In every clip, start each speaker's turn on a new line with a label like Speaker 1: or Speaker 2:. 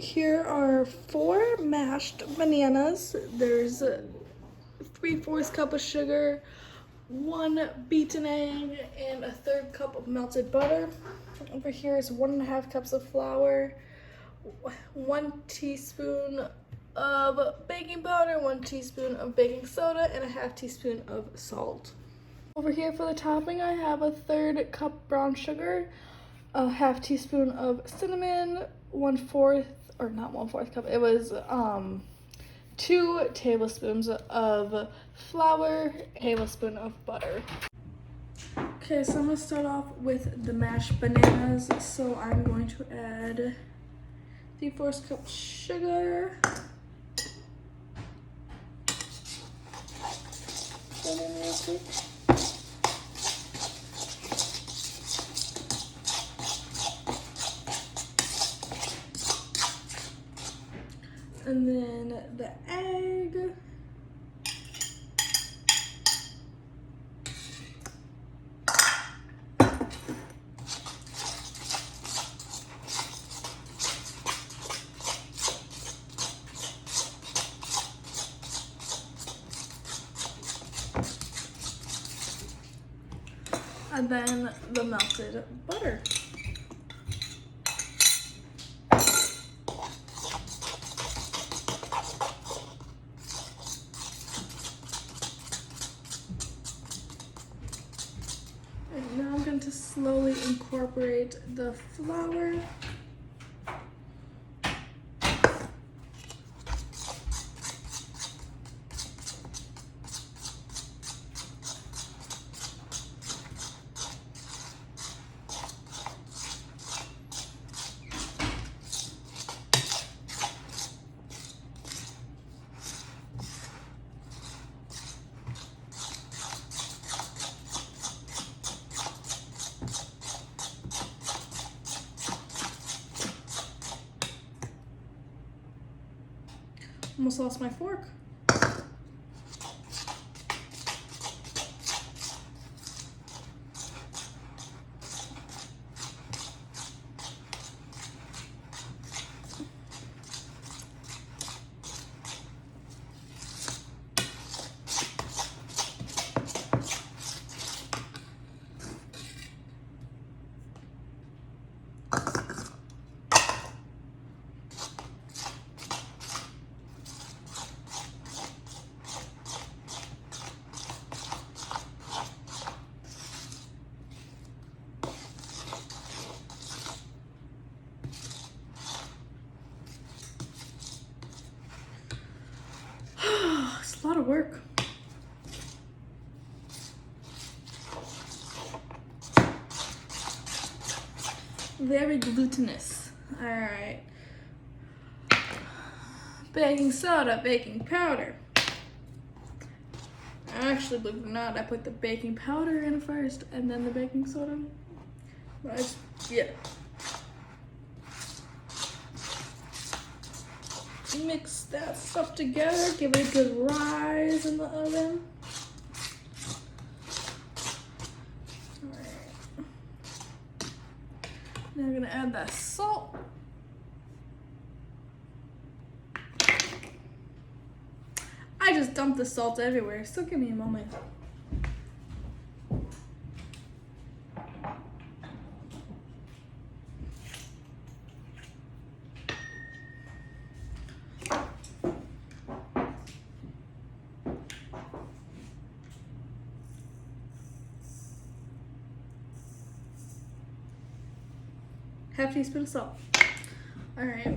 Speaker 1: Here are 4 mashed bananas. There's 3/4 cup of sugar, 1 beaten egg, and a 1/3 cup of melted butter. Over here is 1.5 cups of flour, 1 teaspoon of baking powder, 1 teaspoon of baking soda, and a 1/2 teaspoon of salt. Over here for the topping, I have a 1/3 cup brown sugar, a 1/2 teaspoon of cinnamon, 1/4, or not 1/4 cup, it was 2 tablespoons of flour, a tablespoon of butter. Okay, so I'm gonna start off with the mashed bananas. So I'm going to add 3/4 cup sugar. Put in real quick. And then the egg. And then the melted butter. And now I'm going to slowly incorporate the flour. Almost lost my fork. It's a lot of work. Very glutinous. All right. Baking soda, baking powder. Actually, believe it or not, I put the baking powder in first and then the baking soda. But yeah. Mix that stuff together, give it a good rise in the oven. Alright. Now I'm gonna add that salt. I just dumped the salt everywhere, so give me a moment. Half teaspoon of salt. All right.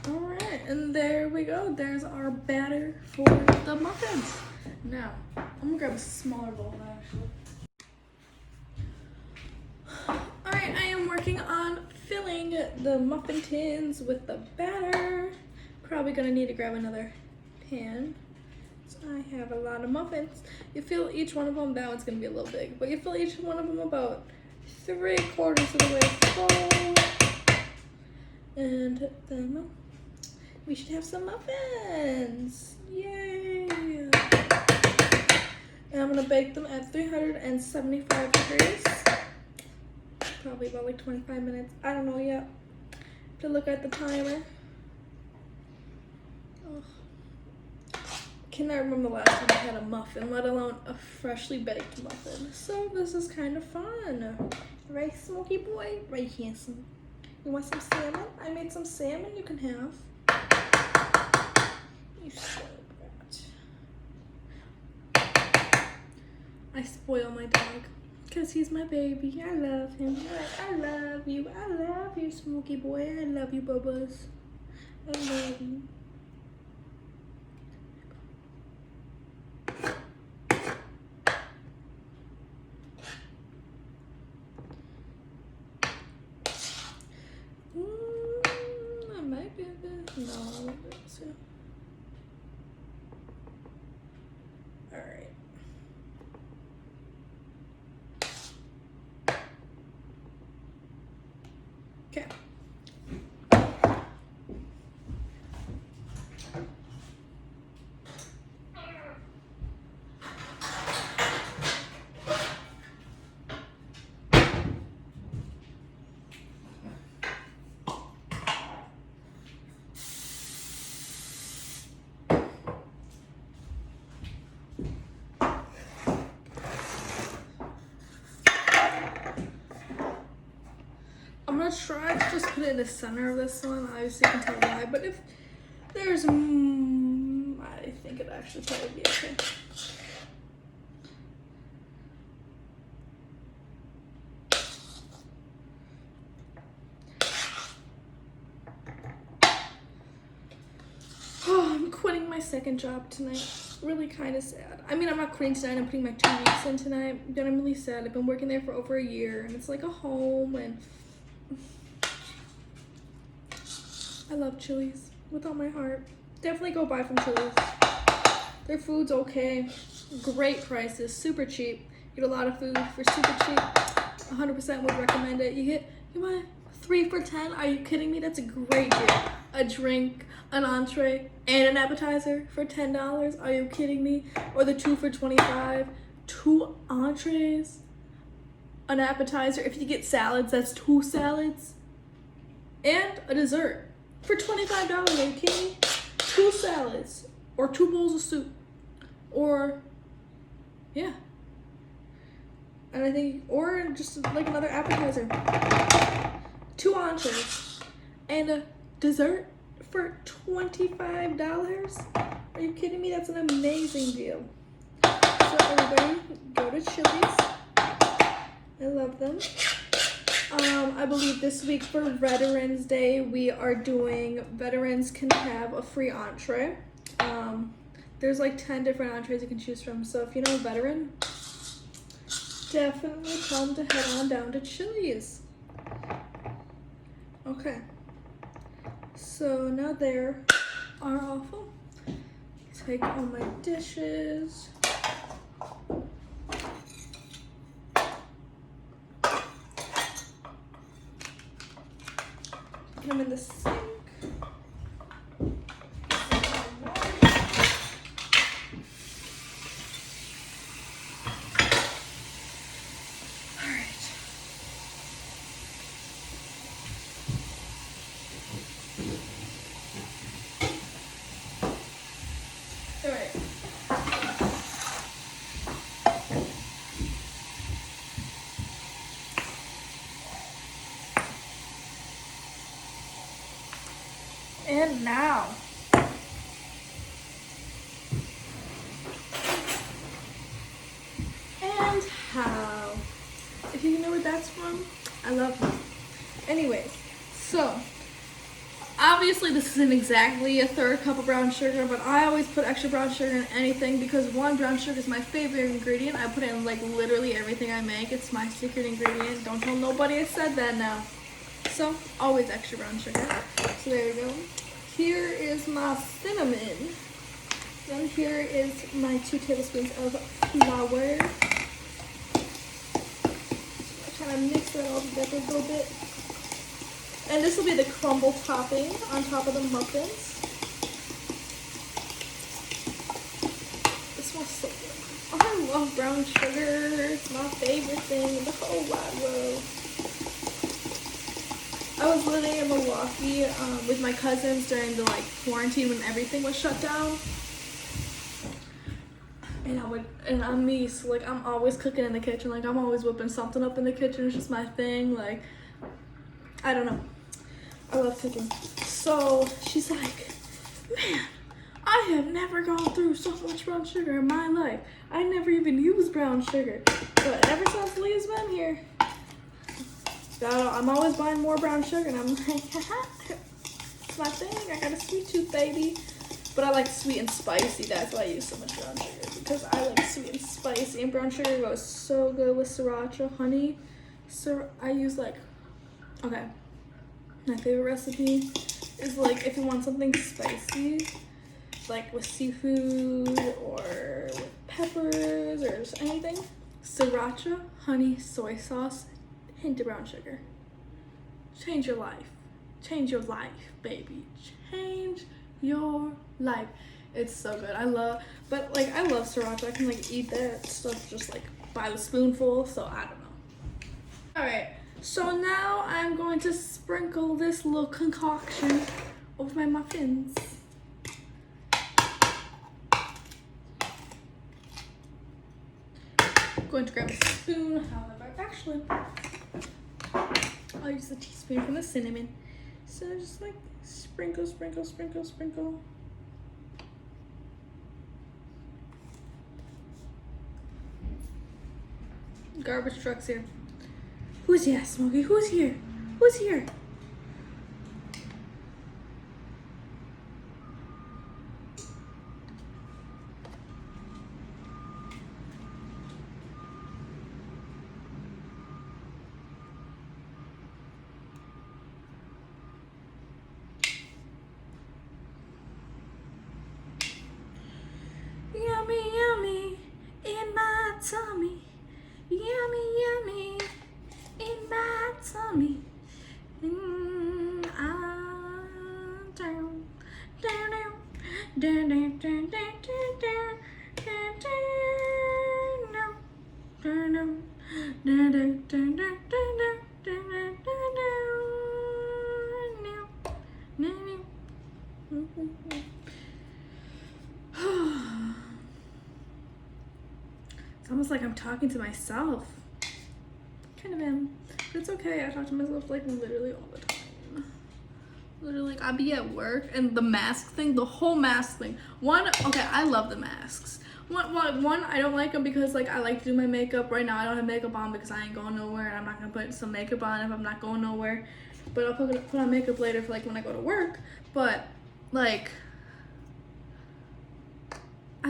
Speaker 1: All right, and there we go. There's our batter for the muffins. Now, I'm gonna grab a smaller bowl actually. Alright, I am working on filling the muffin tins with the batter. Probably gonna need to grab another pan. So I have a lot of muffins. You fill each one of them, that one's gonna be a little big, but you fill each one of them about 3/4 of the way full. And then we should have some muffins. Yay! And I'm gonna bake them at 375 degrees. Probably about like 25 minutes. I don't know yet. To look at the timer. Oh. Cannot remember the last time I had a muffin, let alone a freshly baked muffin. So this is kind of fun. Right, Smoky boy? Right, handsome. You want some salmon? I made some salmon you can have. You spoiled brat. I spoil my dog because he's my baby. I love him. I love you. I love you, Smoky boy. I love you, Bubba's. I love you. I might be a bit. No, I won't be able to. Alright. Okay. I'm gonna try to just put it in the center of this one. Obviously, you can tell why, but if there's, I think it'd actually probably be okay. Oh, I'm quitting my second job tonight. Really kind of sad. I mean, I'm not quitting tonight. I'm putting my 2 weeks in tonight, but I'm really sad. I've been working there for over a year, and it's like a home, and I love Chili's with all my heart. Definitely go buy from Chili's. Their food's okay. Great prices. Super cheap. Get a lot of food for super cheap. 100% would recommend it. You buy 3 for $10. Are you kidding me? That's a great deal. A drink, an entree, and an appetizer for $10. Are you kidding me? Or the 2 for $25. 2 entrees, an appetizer. If you get salads, that's 2 salads. And a dessert. For $25, are you kidding me? 2 salads, or 2 bowls of soup, or, yeah. And I think, or just like another appetizer. 2 entrees, and a dessert for $25? Are you kidding me? That's an amazing deal. So everybody, go to Chili's. I love them. I believe this week for Veterans Day, we are doing, veterans can have a free entree. There's like 10 different entrees you can choose from. So if you know a veteran, definitely tell them to head on down to Chili's. Okay. So now there are all full. Take all my dishes. Put them in the sink. And now, and how. If you know where that's from, I love them. Anyways, so obviously this isn't exactly a 1/3 cup of brown sugar, but I always put extra brown sugar in anything because 1, brown sugar is my favorite ingredient. I put it in like literally everything I make. It's my secret ingredient. Don't tell nobody I said that now. So always extra brown sugar. So there we go. Here is my cinnamon. Then here is my 2 tablespoons of flour. I'm trying I mix that all together a little bit. And this will be the crumble topping on top of the muffins. It smells so good. Oh, I love brown sugar. It's my favorite thing in the whole wide world. I was living in Milwaukee with my cousins during the quarantine when everything was shut down. And I'm me, so I'm always cooking in the kitchen. I'm always whipping something up in the kitchen. It's just my thing. I don't know. I love cooking. So she's like, man, I have never gone through so much brown sugar in my life. I never even used brown sugar. But ever since Leah's been here, I'm always buying more brown sugar. And I'm like, haha, it's my thing. I got a sweet tooth, baby. But I like sweet and spicy. That's why I use so much brown sugar. Because I like sweet and spicy. And brown sugar goes so good with sriracha, honey. So I use okay. My favorite recipe is if you want something spicy, with seafood or with peppers or just anything, sriracha, honey, soy sauce, hint of brown sugar. Change your life. Change your life, baby. Change your life. It's so good. I love sriracha. I can eat that stuff just by the spoonful, so I don't know. All right. So now I'm going to sprinkle this little concoction over my muffins. I'm going to grab a spoon. However, actually, I'll use the teaspoon from the cinnamon. So just sprinkle, sprinkle, sprinkle, sprinkle. Garbage truck's here. Who's here, Smokey? Who's here? Who's here? Yummy, yummy, in my tummy. Yummy, yummy, in my tummy. I'm down, down, down, down, down, down, down, down, down, down, down, It's almost like I'm talking to myself. Kind of am. But it's okay. I talk to myself literally all the time. Literally, I'll be at work and the mask thing, the whole mask thing. Okay, I love the masks. One, I don't like them because I like to do my makeup. Right now I don't have makeup on because I ain't going nowhere and I'm not gonna put some makeup on if I'm not going nowhere. But I'll put on makeup later for when I go to work. But I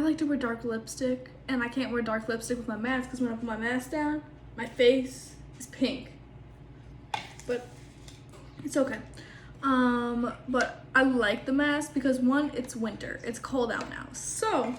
Speaker 1: like to wear dark lipstick, and I can't wear dark lipstick with my mask because when I put my mask down, my face is pink. But it's okay. But I like the mask because one, it's winter. It's cold out now. So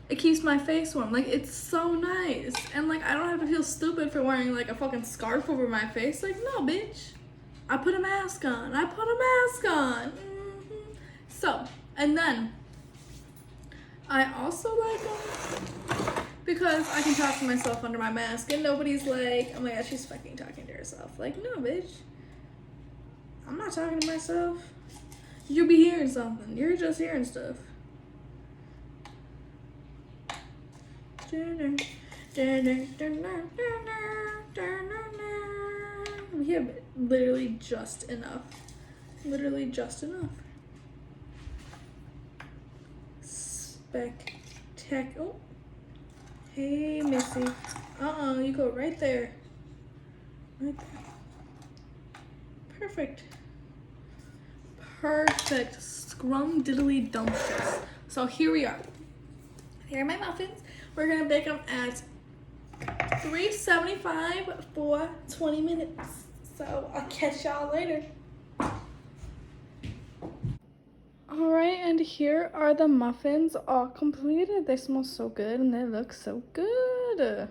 Speaker 1: it keeps my face warm. It's so nice. And I don't have to feel stupid for wearing a fucking scarf over my face. No, bitch. I put a mask on. So, and then I also like them because I can talk to myself under my mask and nobody's like, oh my god, she's fucking talking to herself. No, bitch. I'm not talking to myself. You'll be hearing something. You're just hearing stuff. We have literally just enough. Literally just enough. Oh, hey Missy, you go right there, perfect, scrum-diddly dumpsters. So here we are. Here are my muffins. We're gonna bake them at 375 for 20 minutes. So I'll catch y'all later. Alright, and here are the muffins all completed. They smell so good and they look so good.